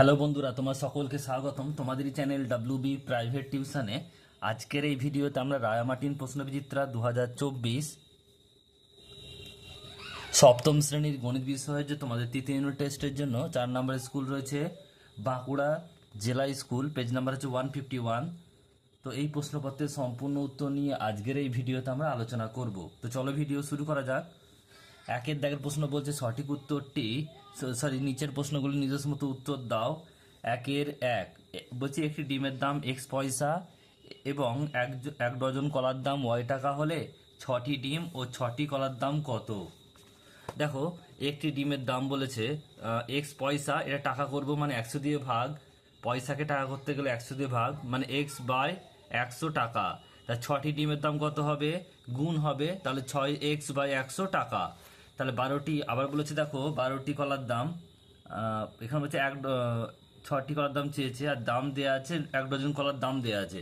Hello বন্ধুরা, তোমার সকলকে স্বাগতম তোমাদেরই চ্যানেল ডাব্লিউবি প্রাইভেট টিউশনে। আজকের এই ভিডিওতে আমরা রায়ামার্টিন প্রশ্নবিচিত্রা 2024 সপ্তম শ্রেণীর গণিত বিষয়ের যে তোমাদের তৃতীয় ইউনিট টেস্টের জন্য 4 নম্বরের স্কুল রয়েছে বাঁকুড়া জেলা স্কুল, পেজ নাম্বার হচ্ছে 151। তো এই প্রশ্নপত্রের সম্পূর্ণ উত্তর নিয়ে আজকের এই ভিডিওতে আমরা আলোচনা করব। তো চলো ভিডিও শুরু করা যাক। একের দাগের প্রশ্ন বলছে সঠিক উত্তরটি, নিচের প্রশ্নগুলি নিজস্ব মতো উত্তর দাও। একের এক বলছে একটি ডিমের দাম এক্স পয়সা এবং এক ডজন কলার দাম ওয়াই টাকা হলে 6টি ডিম ও 6টি কলার দাম কত? দেখো, একটি ডিমের দাম বলেছে এক্স পয়সা, এটা টাকা করব মানে 100 দিয়ে ভাগ, পয়সাকে টাকা করতে গেলে 100 দিয়ে ভাগ মানে এক্স বাই 100 টাকা। তা 6টি ডিমের দাম কত হবে? গুণ হবে, তাহলে 6x বাই 100 টাকা। তাহলে 12টি, আবার বলেছে দেখো 12টি কলার দাম, এখানে বলছে 6টি কলার দাম চেয়েছে আর দাম দেওয়া আছে 1 ডজন কলার দাম দেওয়া আছে।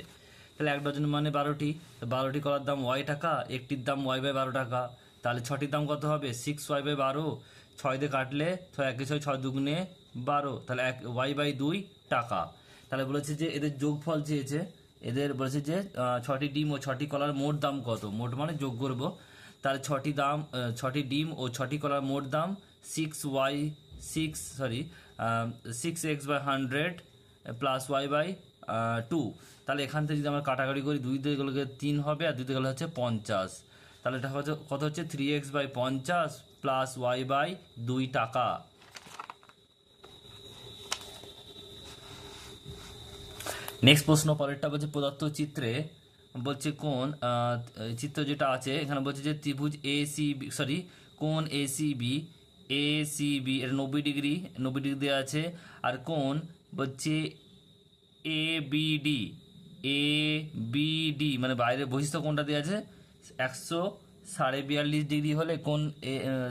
তাহলে 1 ডজন মানে 12টি, 12টি কলার দাম ওয়াই টাকা, একটির দাম ওয়াই বাই 12 টাকা। তাহলে 6টির দাম কত হবে? 6y বাই 12, 6 দিয়ে কাটলে 6 একে 6, 6 দুগুণে 12, তাহলে ওয়াই বাই 2 টাকা। তাহলে বলেছে যে এদের যোগফল চেয়েছে, এদের বলেছে যে 6টি ডিম ও 6টি কলার মোট দাম কত, মোট মানে যোগ করব। তাহলে 6টি ডিম ও 6টি কলার মোট দাম 6x by 100 plus Y by 2। তাহলে এখান থেকে যদি আমরা কাটাকাটি করি, 2 দিয়ে গেলে 3 হবে আর 2 দিয়ে গেলে হচ্ছে 50। তাহলে এটা হচ্ছে কত? হচ্ছে 3x by 50 plus Y by 2 টাকা। নেক্সট প্রশ্ন পরেরটা বলছে প্রদত্ত চিত্রে বলছে কোন চিত্র যেটা আছে এখানে বলছে যে ত্রিভুজ কোন এসিবি এর 90 ডিগ্রি দেওয়া আছে, আর কোন বলছে এবিডি মানে বাইরে বহিস্থ কোণটা দেওয়া আছে 142.5 হলে কোন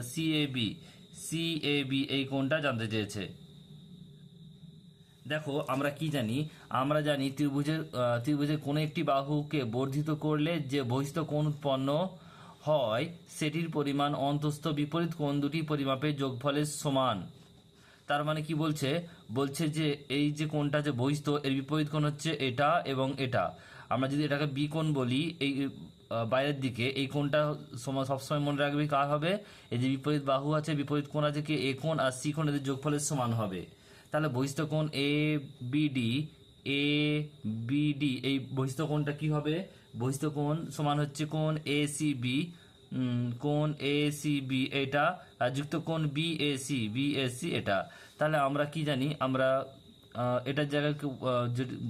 সিএবি এই কোণটা জানতে চেয়েছে। দেখো, আমরা কি জানি? আমরা জানি ত্রিভুজের কোনো একটি বাহুকে বর্ধিত করলে যে বহিস্থ কোণ উৎপন্ন হয় সেটির পরিমাণ অন্তস্থ বিপরীত কোণ দুটি পরিমাপের যোগফলের সমান। তার মানে কি বলছে? বলছে যে এই যে কোণটা যে বহিস্থ, এর বিপরীত কোণ হচ্ছে এটা এবং এটা। আমরা যদি এটাকে বি কোণ বলি, এই বাইরের দিকে এই কোণটা সবসময় মনে রাখবে কার হবে? এই যে বিপরীত বাহু আছে, বিপরীত কোণ আছে কি এ কোণ আর সি কোণ, এদের যোগফলের সমান হবে। তাহলে বহিস্থ কোণ এ বিডি এই বহিস্থ কোণটা কি হবে? বহিস্থ কোণ সমান হচ্ছে কোণ এ সি বি এটা, আর যুক্ত কোণ বিএসি এটা। তাহলে আমরা কি জানি? আমরা এটার জায়গায়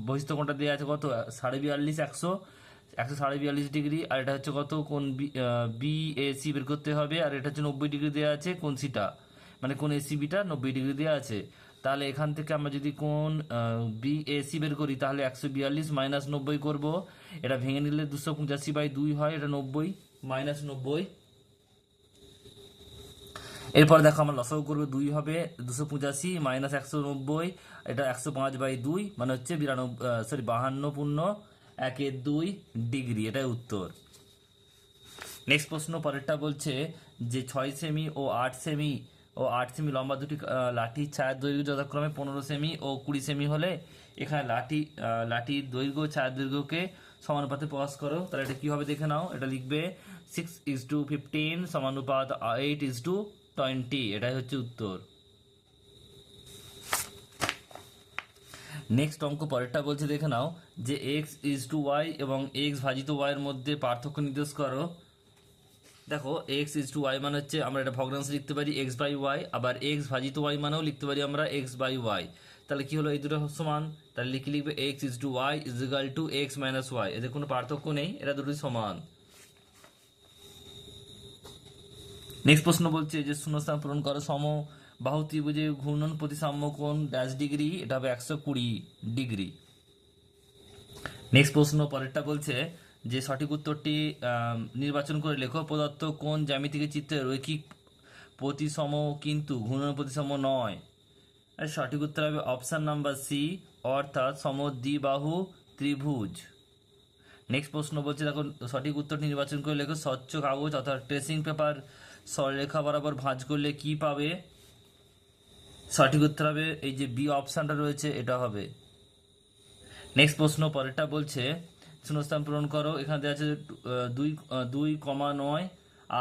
বহিস্থ কোণটা দেওয়া আছে কত? 42.5, 142 ডিগ্রি, আর এটা হচ্ছে কত? কোণ বিএসি বের করতে হবে, আর এটা হচ্ছে 90 ডিগ্রি দেওয়া আছে কোণ সিটা, মানে কোণ এসিবিটা 90 ডিগ্রি দেওয়া আছে। তাহলে এখান থেকে আমরা যদি কোণ বিএসি বের করি তাহলে 142 মাইনাস 90 করবো, এটা ভেঙে নিলে 285/2 হয়, এটা 90 মাইনাস 90। এরপর দেখো আমরা লসাগু করবো, 2 হবে 285 মাইনাস 190, এটা 105/2 মানে হচ্ছে 52.1 এটাই উত্তর। নেক্সট প্রশ্ন পরেরটা বলছে যে 6 সেমি ও 8 সেমি লম্বা দুটি লাঠির ছায়ার দৈর্ঘ্য যথাক্রমে 15 সেমি ও 20 সেমি হলে এখানে লাঠির দৈর্ঘ্য ছায়ার দৈর্ঘ্যকে সমানুপাতে প্রকাশ করো। তাহলে এটা কি হবে দেখে নাও। এটা লিখবে 6:15 সমানুপাত 8:20, এটাই হচ্ছে উত্তর। নেক্সট অঙ্ক পরেরটা বলছে দেখে নাও যে x:y এবং x ভাজিত y এর মধ্যে পার্থক্য নির্দেশ করো। দেখো, x:y মানে হচ্ছে আমরা এটা ভগ্নাংশ লিখতে পারি x বাই ওয়াই, আবার x ভাজিত y মানেও লিখতে পারি আমরা x বাই ওয়াই। তাহলে কি হলো? এই দুটো সমান, তাহলে লিখবে x:y is equal to x minus y, এদের কোনো পার্থক্য নেই, এরা দুটোই সমান। নেক্সট প্রশ্ন বলছে যে শূন্যস্থান পূরণ করো। সমবাহু ত্রিভুজের ঘূর্ণন প্রতিসাম্য কোণ -ডিগ্রি, এটা হবে 120 ডিগ্রি। নেক্সট প্রশ্ন পরেরটা বলছে যে সঠিক উত্তরটি নির্বাচন করে লেখো। প্রদত্ত কোন জ্যামিতিক চিত্রে রৈখিক প্রতিসম কিন্তু ঘূর্ণন প্রতিসম নয়? আর সঠিক উত্তর হবে অপশান নাম্বার সি, অর্থাৎ সমদ্বিবাহু ত্রিভুজ। নেক্সট প্রশ্ন বলছে দেখো সঠিক উত্তরটি নির্বাচন করে লেখো। স্বচ্ছ কাগজ অর্থাৎ ট্রেসিং পেপার সরলরেখা বরাবর ভাঁজ করলে কি পাবে? সঠিক উত্তর হবে এই যে বি অপশানটা রয়েছে, এটা হবে। নেক্সট প্রশ্ন পরেরটা বলছে শূন্যস্থান পূরণ করো। এখানে দেওয়া আছে 2,9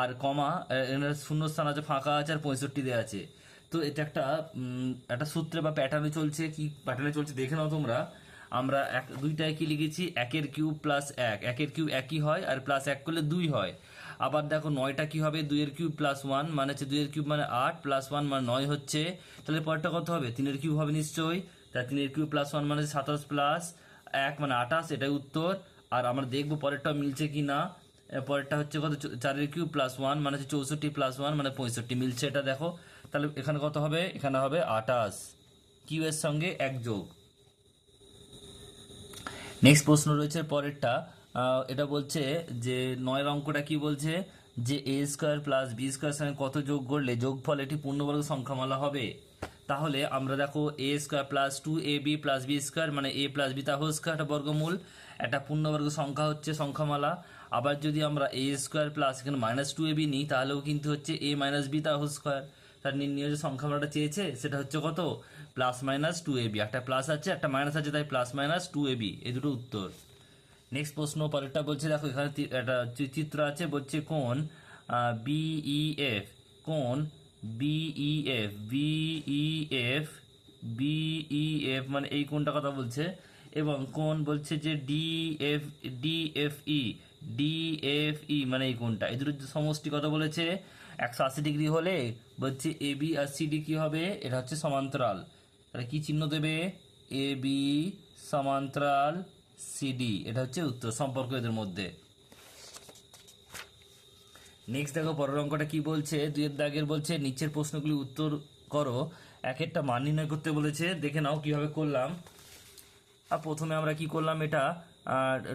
আর কমা এখানে শূন্যস্থান আছে, ফাঁকা আছে, আর 65 দেওয়া আছে। তো এটা একটা সূত্রে বা প্যাটার্নে চলছে। কি প্যাটার্নে চলছে দেখে নাও তোমরা। আমরা দুইটায় কি লিখেছি, 1 প্লাস 1, 1 একই হয়, আর প্লাস 1 করলে 2 হয়। আবার দেখো 9টা কি হবে, 2 প্লাস 1 মানে হচ্ছে 2 মানে 8, প্লাস 1 মানে 9 হচ্ছে। তাহলে পরেরটা কত হবে, 3 হবে নিশ্চয়ই। তাই 3 প্লাস 1 মানে 27 প্লাস 1 মানে 28, এটাই উত্তর। আর আমরা দেখবো পরেরটা মিলছে কি না। পরেরটা হচ্ছে কত, 4 প্লাস 1 মানে হচ্ছে 64 প্লাস 1 মানে 65, মিলছে এটা দেখো। তাহলে এখানে কত হবে, এখানে হবে 28, কিউ এর সঙ্গে 1 যোগ। নেক্সট প্রশ্ন রয়েছে পরেরটা। এটা বলছে যে 9 অঙ্কটা কি বলছে, যে এ স্কোয়ার প্লাস বি স্কোয়ার সঙ্গে কত যোগ করলে যোগফল একটি পূর্ণবর্গ সংখ্যামালা হবে। তাহলে আমরা দেখো a square plus 2ab plus b square মানে এ প্লাস বি তা হোল স্কোয়ার একটা বর্গমূল, একটা পূর্ণবর্গ সংখ্যা হচ্ছে সংখ্যামালা। আবার যদি আমরা এ স্কোয়ার প্লাস এখানে -2ab নিই তাহলেও কিন্তু হচ্ছে এ মাইনাস বি তা হোল স্কোয়ার। তার নির্ণয় যে সংখ্যামালাটা চেয়েছে সেটা হচ্ছে কত, +-2ab, একটা প্লাস আছে একটা মাইনাস আছে, তাই +-2ab, এই দুটো উত্তর। নেক্সট প্রশ্ন পরেরটা বলছে দেখো এখানে একটা চিত্র আছে, বলছে কোন বিইএফ, কোন বিইএফ বিইএফ বিইএফ মানে এই কোনটা কথা বলছে, এবং কোন বলছে যে ডিএফই ডিএফই মানে এই কোনটা, এই দুটো সমষ্টি কত বলেছে, 180 ডিগ্রি হলে বলছে এ বি আর সিডি কি হবে, এটা হচ্ছে সমান্তরাল। তাহলে কি চিহ্ন দেবে, এ বি সমান্তরাল সিডি, এটা হচ্ছে উত্তর, সম্পর্ক এদের মধ্যে। নেক্সট দেখো পরের অঙ্কটা কি বলছে, 2 দাগের বলছে নিচের প্রশ্নগুলি উত্তর করো, এক একটা মান নির্ণয় করতে বলেছে, দেখে নাও কিভাবে করলাম। আর প্রথমে আমরা কি করলাম, এটা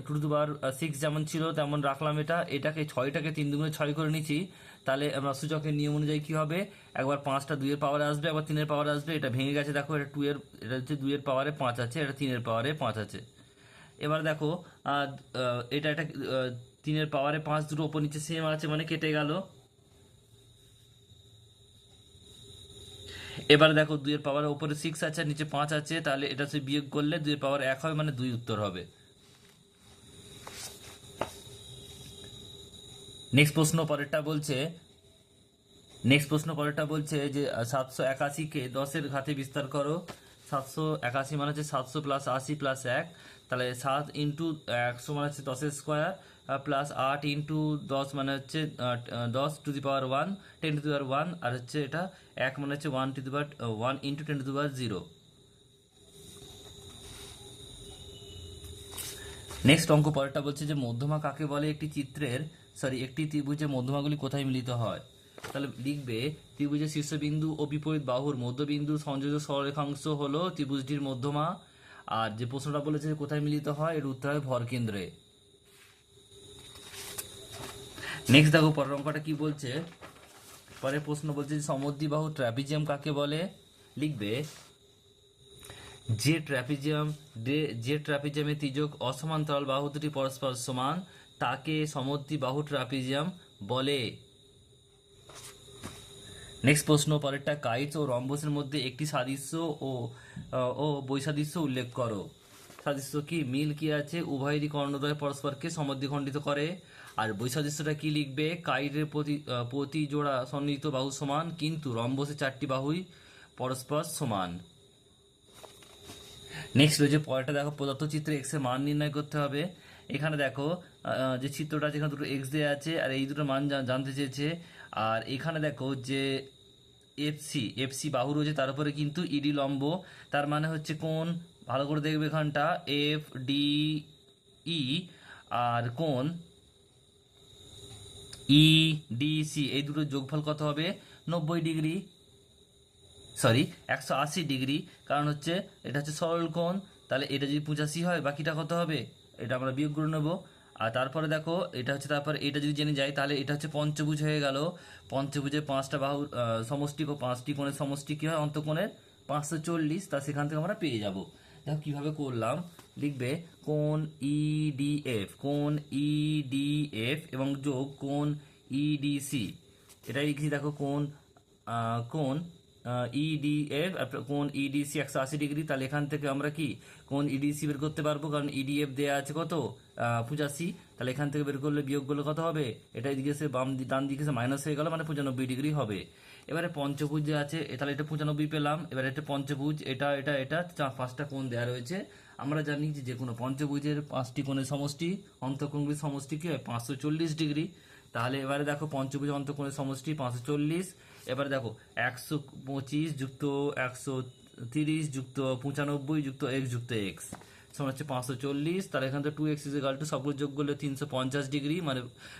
2^6 যেমন ছিল তেমন রাখলাম, এটাকে 6টাকে 3 দুগুণে 6 করে নিচ্ছি। তাহলে আমরা সূচকের নিয়ম অনুযায়ী কি হবে, একবার 5টা 2 এর পাওয়ারে আসবে, একবার 3 এর পাওয়ারে আসবে। এটা ভেঙে গেছে দেখো, এটা হচ্ছে 2 এর পাওয়ারে 5 আছে, এটা 3 এর পাওয়ারে 5 আছে। এবার দেখো এটা 3 এর পাওয়ারে 5 দুটো ওপর নিচে সেম আছে মানে কেটে গেল। এবার দেখো 2 এর পাওয়ার উপরে 6 আছে আর নিচে 5 আছে, তাহলে এটা হচ্ছে বিয়োগ করলে 2 এর পাওয়ার 1 হবে মানে 2 উত্তর হবে। নেক্সট প্রশ্ন পরেরটা বলছে যে 781-কে 10-এর ঘাতে বিস্তার করো। 781 মানে হচ্ছে 700 প্লাস 80 প্লাস 1, তাহলে 7 ইন্টু 100 মানে হচ্ছে 10 স্কোয়ার, প্লাস 8 ইন্টু 10 মানে হচ্ছে 10 to the power 1, 10 to the পাওয়ার 1, আর হচ্ছে এটা 1 মানে হচ্ছে 1 to the power 1 into 10 to the power 0। Next অঙ্ক পরেরটা বলছে যে মধ্যমা কাকে বলে, একটি ত্রিভুজের মধ্যমাগুলি কোথায় মিলিত হয়। তাহলে লিখবে ত্রিভুজের শীর্ষবিন্দু ও বিপরীত বাহুর মধ্যবিন্দু সংযোজক সরলরেখাংশ হলো ত্রিভুজটির মধ্যমা। আর যে প্রশ্নটা বলেছে যে কোথায় মিলিত হয়, এর উত্তর হয় ভরকেন্দ্রে। নেক্সট দেখো পরের অঙ্কটা কি বলছে, পরের প্রশ্ন বলছে যে সমদ্বিবাহু ট্রাপিজিয়াম কাকে বলে। লিখবে যে ট্রাপিজিয়ামের তির্যক অসমান্তরাল বাহু দুটি পরস্পর সমান তাকে সমদ্বিবাহু ট্রাপিজিয়াম বলে। নেক্সট প্রশ্ন পরেরটা, কাইটস ও রম্বসের মধ্যে একটি সাদৃশ্য ও বৈসাদৃশ্য উল্লেখ করো। সাদৃশ্য কি, মিল কি আছে, উভয়েরই কর্ণদ্বয় পরস্পরকে সমদ্বিখণ্ডিত করে। আর বৈসাদৃশ্যটা কি লিখবে, কাইটের প্রতি জোড়া সন্নিহিত বাহু সমান কিন্তু রম্বসের 4টি বাহুই পরস্পর সমান। নেক্সট রয়েছে পরেরটা দেখো, প্রদত্ত চিত্রে এক্স এর মান নির্ণয় করতে হবে। এখানে দেখো যে চিত্রটা আছে এখানে দুটো এক্স দেওয়া আছে আর এই দুটো মান জানতে চেয়েছে। আর এখানে দেখো যে এফসি বাহু রয়েছে, তার উপরে কিন্তু ইডি লম্ব, তার মানে হচ্ছে কোন, ভালো করে দেখবে এখানটা এফ ডি ই, আর কোন ই ডি সি, এই দুটো যোগফল কত হবে, 90 ডিগ্রি, সরি 180 ডিগ্রি, কারণ হচ্ছে এটা হচ্ছে সরল কোণ। তাহলে এটা যদি 85 হয় বাকিটা কত হবে, এটা আমরা বিয়োগ করে নেবো। আর তারপরে দেখো এটা হচ্ছে, তারপরে এটা যদি জেনে যাই তাহলে এটা হচ্ছে পঞ্চভুজ হয়ে গেল। পঞ্চভুজের 5টা বাহুর সমষ্টি, 5টি কোণের সমষ্টি কী হয়, অন্তঃকোণের 540, তা সেখান থেকে আমরা পেয়ে যাব। দেখো কীভাবে করলাম, লিখবে কোণ ইডিএফ এবং যোগ কোণ ইডিসি, এটাই লিখছি দেখো কোণ ইডিএফ, কোণ ইডিসি 180 ডিগ্রি, তাহলে এখান থেকে আমরা কি কোণ ইডিসি বের করতে পারবো, কারণ ইডিএফ দেওয়া আছে কত 85, তাহলে এখান থেকে বের করলে বিয়োগ করলে কত হবে, এটা এদিকে এসে ডান দিকে এসে মাইনাস হয়ে গেল, মানে 95 ডিগ্রি হবে। এবারে পঞ্চভুজ যে আছে তাহলে এটা 95 পেলাম। এবারে এটা পঞ্চভুজ, এটা এটা এটা পাঁচটা কোণ দেওয়া রয়েছে। আমরা জানি যে কোনো পঞ্চভুজের 5টি কোণের সমষ্টি অন্তঃকোণগুলির সমষ্টি কি হয় 540 ডিগ্রি। তাহলে এবারে দেখো পঞ্চভুজ অন্তঃকোণের সমষ্টি 540। এবারে দেখো 125 যুক্ত 130 যুক্ত 95 যুক্ত x যুক্ত x সমান হচ্ছে 540। তাহলে এখান থেকে 2x ইজ ইকুয়াল টু সবগুলো যোগ করলে 350 ডিগ্রি, মানে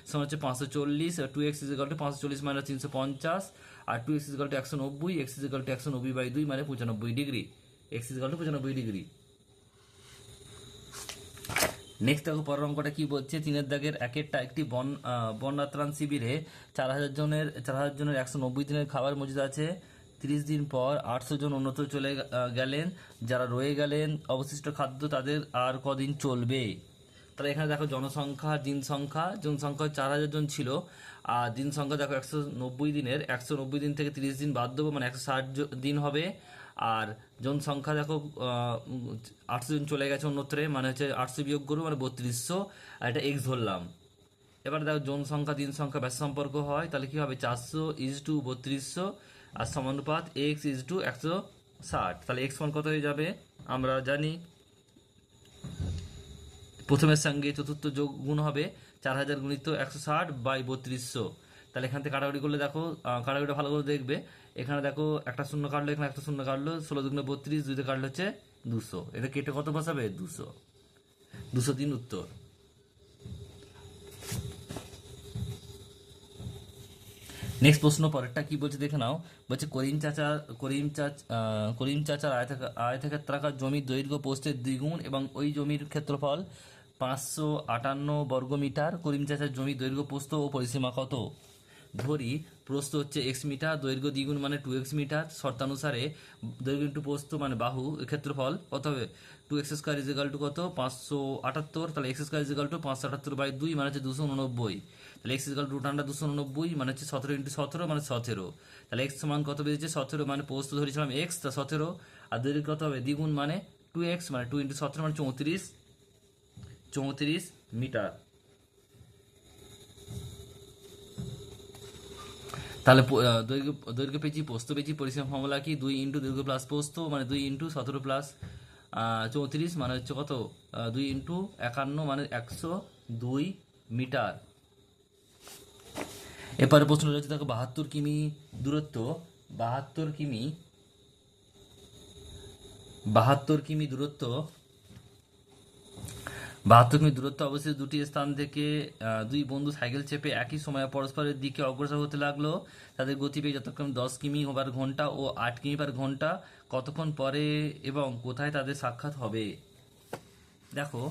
সমান হচ্ছে 540। 2x is equal to 540 minus 350, আর 2x is equal to 190, x is equal to 190/2 মানে 95 degree, x is equal to 95 degree. Next দেখো পরের অঙ্কটা কি বলছে, 3 দাগের একেরটা একটি বন্যাত্রাণ শিবিরে 4,000 জনের 190 দিনের খাবার মজুদ আছে। 30 দিন পর 800 জন অন্যত্র চলে গেলেন, যারা রয়ে গেলেন অবশিষ্ট খাদ্য তাদের আর কদিন চলবে। তাহলে এখানে দেখো জনসংখ্যা জনসংখ্যা 4,000 জন ছিল, আর দিন সংখ্যা দেখো 190 দিনের, 190 দিন থেকে 30 দিন বাদ দেবো মানে 160 দিন হবে। আর জনসংখ্যা দেখো 800 জন চলে গেছে অন্যত্রে, মানে হচ্ছে 800 বিয়োগ করবো মানে 3200, আর এটা এক্স ধরলাম। এবার দেখো জনসংখ্যা দিন সংখ্যা ব্যাস সম্পর্ক হয়, তাহলে কি হবে 400:3200 আর সমানুপাত x:160। তাহলে x মান কত হয়ে যাবে আমরা জানি, প্রথমের সঙ্গে চতুর্থ যোগ গুণ হবে 4,000 গুণিত 160/3200। তাহলে এখান থেকে কাটাকাটি করলে দেখো, কাটাকাটিটা ভালো করে দেখবে, এখানে দেখো একটা শূন্য কাটলো, এখানে একটা শূন্য কাটলো, 16×32, 2 কাটলো হচ্ছে 200, এটা কেটে কত বসাবে 203 উত্তর। নেক্সট প্রশ্ন পরেরটা কি বলছে দেখে নাও, বলছে করিম চাচার আয়তক্ষেত্রাকার জমির দৈর্ঘ্য প্রস্থের দ্বিগুণ এবং ওই জমির ক্ষেত্রফল 558 বর্গমিটার। করিম চাচার জমির দৈর্ঘ্য প্রস্থ ও পরিসীমা কত? ধরি প্রস্থ হচ্ছে এক্স মিটার, দৈর্ঘ্য দ্বিগুণ মানে 2x মিটার, শর্তানুসারে দৈর্ঘ্য ইন্টু প্রস্থ মানে বাহু, ক্ষেত্রফল কত হবে 2x² ইজ ইকুয়াল টু কত 578। তাহলে x² ইজ ইকুয়াল টু 578/2 মানে হচ্ছে 289। তাহলে x ইজ ইকুয়াল টু √289 মানে হচ্ছে 17 × 17 মানে 17। তাহলে x সমান কত বেরিয়েছে 17, মানে প্রস্থ ধরেছিলাম x, তা 17, আর দৈর্ঘ্য কত হবে দ্বিগুণ মানে 2x মানে 2 × 17 মানে 34 মিটার। তাহলে দৈর্ঘ্য পেয়েছি, প্রস্থ পেয়েছি, পরিসীমা ফর্মুলা কি 2 × দৈর্ঘ্য প্লাস প্রস্থ মানে 2 × 17 প্লাস 34 মানে হচ্ছে কত 2 × 51 মানে 102 মিটার। এরপরে প্রশ্ন রয়েছে দেখো 72 কিমি দূরত্ব, 72 কিমি দূরত্ব অবশ্যই দুটি স্থান থেকে দুই বন্ধু সাইকেল চেপে একই সময়ে পরস্পরের দিকে অগ্রসর হতে লাগলো। তাদের গতিবেগ যথাক্রমে 10 কিমি/ঘন্টা ও 8 কিমি/ঘন্টা। কতক্ষণ পরে এবং কোথায় তাদের সাক্ষাৎ হবে? দেখো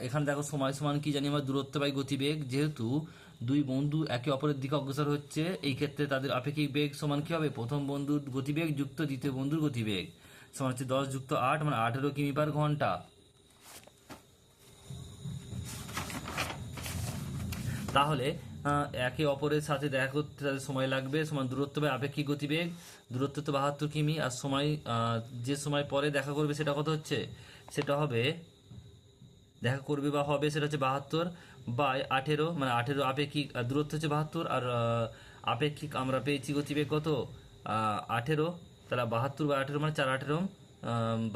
এখানে দেখো সময় সমান কি জানি আমরা দূরত্ব বাই গতিবেগ, যেহেতু দুই বন্ধু একে অপরের দিকে অগ্রসর হচ্ছে, এই ক্ষেত্রে তাদের আপেক্ষিক বেগ সমান কি হবে প্রথম বন্ধুর গতিবেগ যুক্ত দ্বিতীয় বন্ধুর গতিবেগ সমান হচ্ছে 10 + 8 মানে 18 কিমি/ঘন্টা। তাহলে একে অপরের সাথে দেখা করতে তাদের সময় লাগবে সমান দূরত্ব বাই আপেক্ষিক গতিবেগ। দূরত্ব তো 72 কিমি, আর সময় যে সময় পরে দেখা করবে সেটা কত হচ্ছে, সেটা হবে দেখা করবে বা হবে সেটা হচ্ছে 72/18 মানে 18 আপেক্ষিক, দূরত্ব হচ্ছে 72 আর আপেক্ষিক আমরা পেয়েছি গতিবেগ কত 18। তাহলে 72/18 মানে 4×18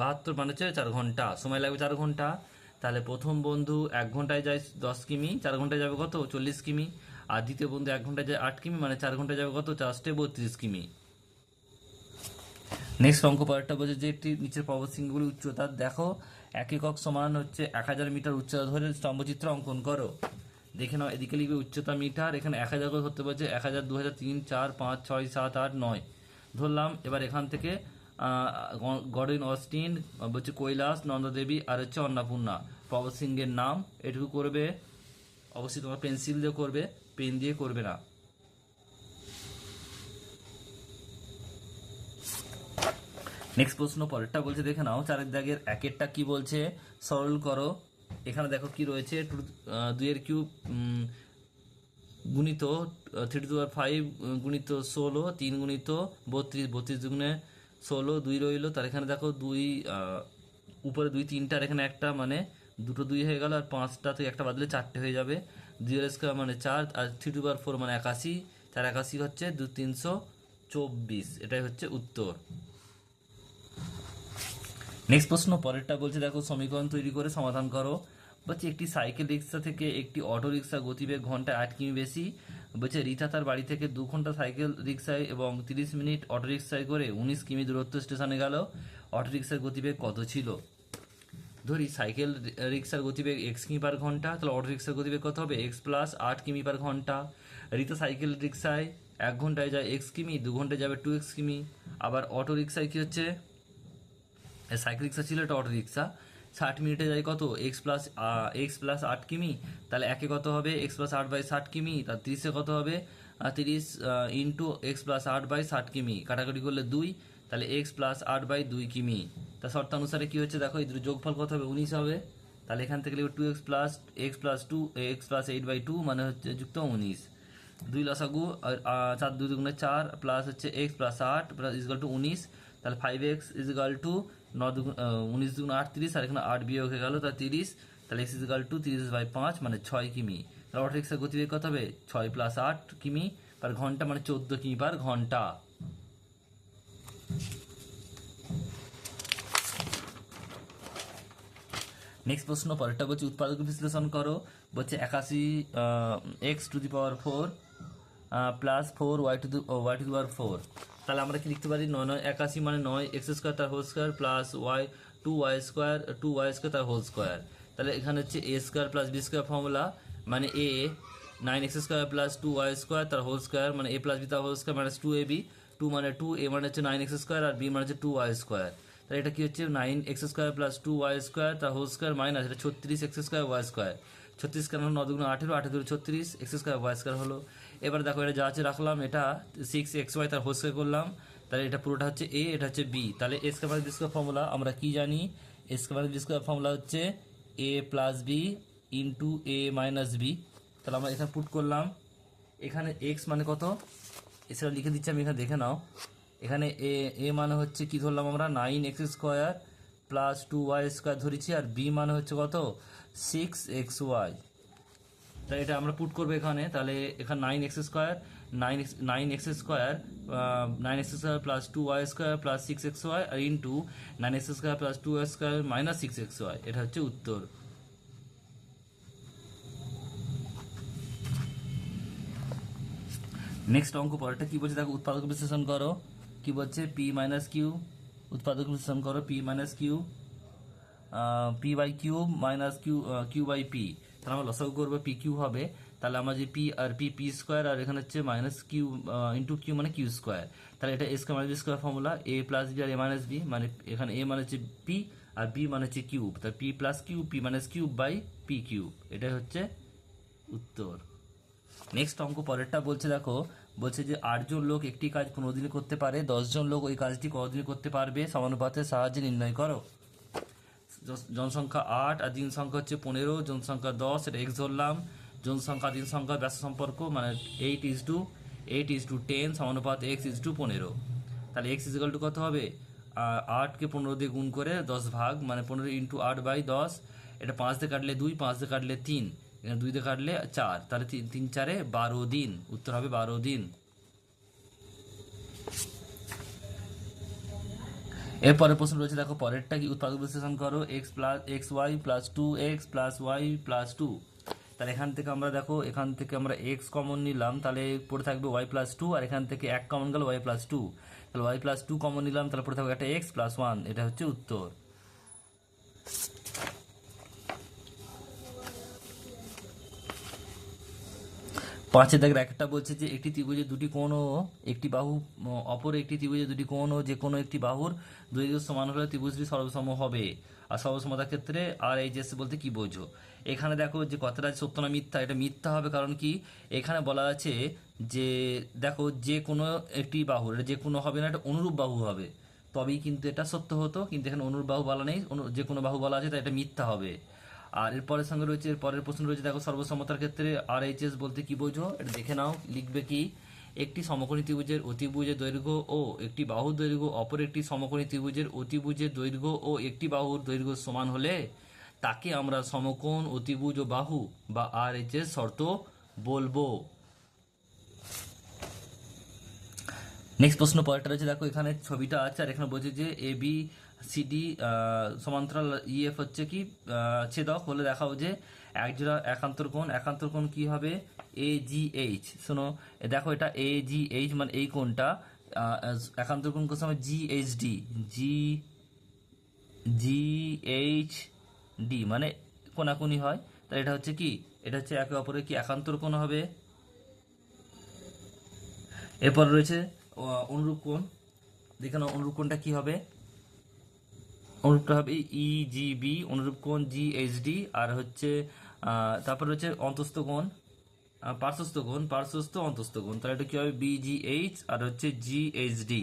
72 মানে হচ্ছে 4 ঘন্টা, সময় লাগবে 4 ঘন্টা। তাহলে প্রথম বন্ধু 1 ঘন্টায় যায় 10 কিমি, 4 ঘন্টায় যাবে কত 40 কিমি, আর দ্বিতীয় বন্ধু 1 ঘন্টায় যায় 8 কিমি মানে 4 ঘন্টায় যাবে কত 4×32 কিমি। নেক্সট অঙ্ক পরেরটা বলছে যে একটি নিচের পর্বতশৃঙ্গগুলির উচ্চতা দেখো, এক একক সমান হচ্ছে 1000 মিটার উচ্চতা ধরে স্তম্ভচিত্র অঙ্কন করো। দেখে নাও, এদিকে লিখবে উচ্চতা মিটার, এখানে 1000 করে ধরতে বলছে 1000, 2000, 3, 4, 5, 6, 7, 8, 9 ধরলাম। এবার এখান থেকে গডউইন অস্টিন বলছে কৈলাস, নন্দাদেবী আর হচ্ছে অন্নপূর্ণা পর্বতশৃঙ্গের নাম, এটুকু করবে। অবশ্যই তোমার পেন্সিল দিয়ে করবে, পেন দিয়ে করবে না। নেক্সট প্রশ্ন পরেরটা বলছে দেখে নাও, 4 দাগের 1-এরটা কি বলছে সরল করো। এখানে দেখো কি রয়েছে 2 এর কিউব গুণিত 3^5 গুণিত 16, 3 গুণিত 32, 32 দুগুণে 16, 2 রইলো। তার এখানে দেখো 2 উপরে 2 3টার এখানে একটা, মানে দুটো 2 হয়ে গেল, আর 5টা থেকে একটা বাদলে 4টে হয়ে যাবে। 2 মানে 4, আর 3^4 মানে 81, 4 81 হচ্ছে 2 324। এটাই হচ্ছে উত্তর। নেক্সট প্রশ্ন পরেরটা বলছে দেখো, সমীকরণ তৈরি করে সমাধান করো। বলছে একটি সাইকেল রিক্সা থেকে একটি অটো রিক্সা গতিবেগ ঘন্টায় 8 কিমি বেশি। বলছে রীতা তার বাড়ি থেকে 2 ঘন্টা সাইকেল রিক্সায় এবং 30 মিনিট অটো রিক্সায় করে 19 কিমি দূরত্ব স্টেশনে গেল। অটো রিক্সার গতিবেগ কত ছিল? ধরি সাইকেল রিক্সার গতিবেগ x কিমি পার ঘন্টা, তাহলে অটো রিক্সার গতিবেগ কত হবে? x প্লাস 8 কিমি পার ঘন্টা। রীতা সাইকেল রিক্সায় 1 ঘন্টায় যায় x কিমি, 2 ঘন্টায় যাবে 2x কিমি। আবার অটো রিক্সায় কি হচ্ছে, সাইকেল রিক্সা ছিল, এটা অটো রিক্সা, 60 মিনিটে যায় কত? x প্লাস 8 কিমি। তাহলে একে কত হবে? x+8/60 কিমি। তার 30-এ কত হবে? 30 ইন্টু x+8/60 কিমি, কাটাকাটি করলে 2, তাহলে x+8/2 কিমি। তা শর্তানুসারে কি হচ্ছে দেখো, এই দুটো যোগফল কত হবে? 19 হবে। তাহলে এখান থেকে লিখব 2x প্লাস x+2 x+8/2 মানে হচ্ছে যুক্ত 19। 2 লসাগু, 4 2 দুগুণে 4 প্লাস হচ্ছে x+8 প্লাস ইজগাল টু 19। তাহলে 5x ইজগাল টু 19 দুগুণ 38, আর এখানে 8 বিয়োগ হয়ে গেল, তার 30। তাহলে x ইজগাল টু 30/5 মানে 6 কিমি। তাহলে অটো রিক্সার গতিবেগ কত হবে? 6 + 8 কিমি পার ঘন্টা, মানে 14 কিমি পার ঘন্টা। নেক্সট প্রশ্ন পরেরটা বলছে উৎপাদক বিশ্লেষণ করো। বলছে 81x⁴ প্লাস 4y⁴। তাহলে আমরা কি লিখতে পারি? 81 মানে 9x² তার হোল স্কোয়ার প্লাস 2y² তার হোল স্কোয়ার। তাহলে এখানে হচ্ছে a² প্লাস b² ফর্মুলা, মানে a 9x² প্লাস 2y² তার হোল স্কোয়ার, মানে a প্লাস b তার হোল স্কোয়ার মাইনাস 2ab। 2 মানে 2, a মানে হচ্ছে 9x² আর b মানে হচ্ছে 2y²। তাহলে এটা কি হচ্ছে? 9x² প্লাস 2y² তার হোল স্কোয়ার মাইনাস এটা 36x²y²। 36 কেন? 9 দুগুণ 18, 18 36 x²y² হলো। এবার দেখো এটা যা আছে রাখলাম, এটা 6xy তার হোল স্কোয়ার করলাম। তাহলে এটা পুরোটা হচ্ছে a, এটা হচ্ছে b। তাহলে a² b² ফর্মুলা আমরা কি জানি? a² b² ফর্মুলা হচ্ছে a plus b into a minus b। তাহলে আমরা এখানে পুট করলাম। এখানে x মানে কত এছাড়া লিখে দিচ্ছি আমি, এখানে দেখে নাও। এখানে a মানে হচ্ছে কি ধরলাম আমরা? 9x² প্লাস 2y² ধরেছি, আর b মানে হচ্ছে কত? 6xy। তাহলে এটা আমরা পুট করবো এখানে। তাহলে এখানে 9x² plus 2y² plus 6xy আর into 9x² plus 2y² minus 6xy, এটা হচ্ছে উত্তর। নেক্সট অঙ্ক পরেরটা কি বলছে দেখো, উৎপাদক বিশ্লেষণ করো। কি বলছে? p মাইনাস কিউ, উৎপাদক বিশ্লেষণ করো। p মাইনাস কিউ, p/কিউ মাইনাস কিউ/পি। তাহলে আমরা লসাগু করবো, পি কিউ হবে। তাহলে আমরা যে পি আর পি² আর এখানে হচ্ছে মাইনাস কিউ ইন্টু কিউ মানে কিউ²। তাহলে এটা a² minus b² formula, a plus b আর a মাইনাস বি, মানে এখানে a মানে হচ্ছে পি আর b মানে হচ্ছে কিউব। তাহলে p plus cube, p minus cube by p cube, এটাই হচ্ছে উত্তর। নেক্সট অঙ্ক পরেরটা বলছে দেখো, বলছে যে 8 জন লোক একটি কাজ 15 দিনে করতে পারে, 10 জন লোক ওই কাজটি কতদিনে করতে পারবে? সমানুপাতের সাহায্যে নির্ণয় করো। জনসংখ্যা 8 আর দিন সংখ্যা হচ্ছে 15, জনসংখ্যা 10, এটা x ধরলাম। জনসংখ্যা দিন সংখ্যা ব্যস্ত সম্পর্ক, মানে 8:10 সমানুপাত x:15। তাহলে x ইজিক্যাল টু কত হবে? 8কে 15 দিয়ে গুণ করে 10 ভাগ, মানে 15 ইন্টু 8/10। এটা 5 দিয়ে কাটলে 2, 5 দিয়ে কাটলে 3, এখানে 2 দিয়ে কাটলে 4, তাহলে 3 4-এ 12 দিন, উত্তর হবে 12 দিন। এরপরে প্রশ্ন রয়েছে দেখো, পরেরটা কি? উৎপাদক বিশ্লেষণ করো। xy plus 2x plus y plus 2। তাহলে এখান থেকে আমরা দেখো, এখান থেকে আমরা x কমন নিলাম, তাহলে পড়ে থাকবে y প্লাস 2, আর এখান থেকে 1 কমন গেল y প্লাস 2। তাহলে y প্লাস 2 কমন নিলাম, তাহলে পড়ে থাকবে একটা x প্লাস 1, এটা হচ্ছে উত্তর। 5 দাগের একটা বলছে যে একটি ত্রিভুজের দুটি কোণ ও একটি বাহু, অপর একটি ত্রিভুজের দুটি কোণ ও যে কোনো একটি বাহুর দৈর্ঘ্য সমান হলে ত্রিভুজটি সর্বসম হবে। আর সর্বসমতার ক্ষেত্রে RHS বলতে কি বোঝো? এখানে দেখো যে কথাটা সত্য না মিথ্যা, এটা মিথ্যা হবে। কারণ কি? এখানে বলা আছে যে দেখো যে কোনো একটি বাহুর, এটা যে কোনো হবে না, এটা অনুরূপ বাহু হবে, তবেই কিন্তু এটা সত্য হতো। কিন্তু এখানে অনুরূপ বাহু বলা নেই, যে কোনো বাহু বলা আছে, তাই এটা মিথ্যা হবে। আর এর পরের সঙ্গে রয়েছে, এর পরের প্রশ্ন রয়েছে দেখো, সর্বসমতার ক্ষেত্রে RHS বলতে কি বোঝো, এটা দেখে নাও। লিখবে কি, একটি সমকোণী ত্রিভুজের অতিভুজের দৈর্ঘ্য ও একটি বাহুর দৈর্ঘ্য অপর একটি সমকোণী ত্রিভুজের অতিভুজের দৈর্ঘ্য ও একটি বাহুর দৈর্ঘ্য সমান হলে তাকে আমরা সমকোণ, অতিভুজ ও বাহু বা RHS শর্ত বলবো। নেক্সট প্রশ্ন পরেরটা রয়েছে দেখো, এখানে ছবিটা আছে আর এখানে বলছে যে ABCD সমান্তরাল EF হচ্ছে কি ছেদক হলে দেখাও যে একজোড়া একান্তর কোণ কি হবে, AGH। শোনো, দেখো এটা AGH মানে এই কোণটা, একান্তর কোণ কোণ সময় GHD মানে কোণাকুণি হয়, তাই এটা হচ্ছে কি, এটা হচ্ছে একে অপরের কি একান্তর কোণ হবে। এরপর রয়েছে অনুরূপ কোণ, দেখে নাও অনুরূপ কোণটা কি হবে, অনুরূপটা হবে EGB, অনুরূপ কোণ GHD, আর হচ্ছে তারপর রয়েছে অন্তস্থ কোণ, পার্শ্বস্থ অন্তস্থ কোণ, তাহলে এটা কি হবে BGH আর হচ্ছে GHD।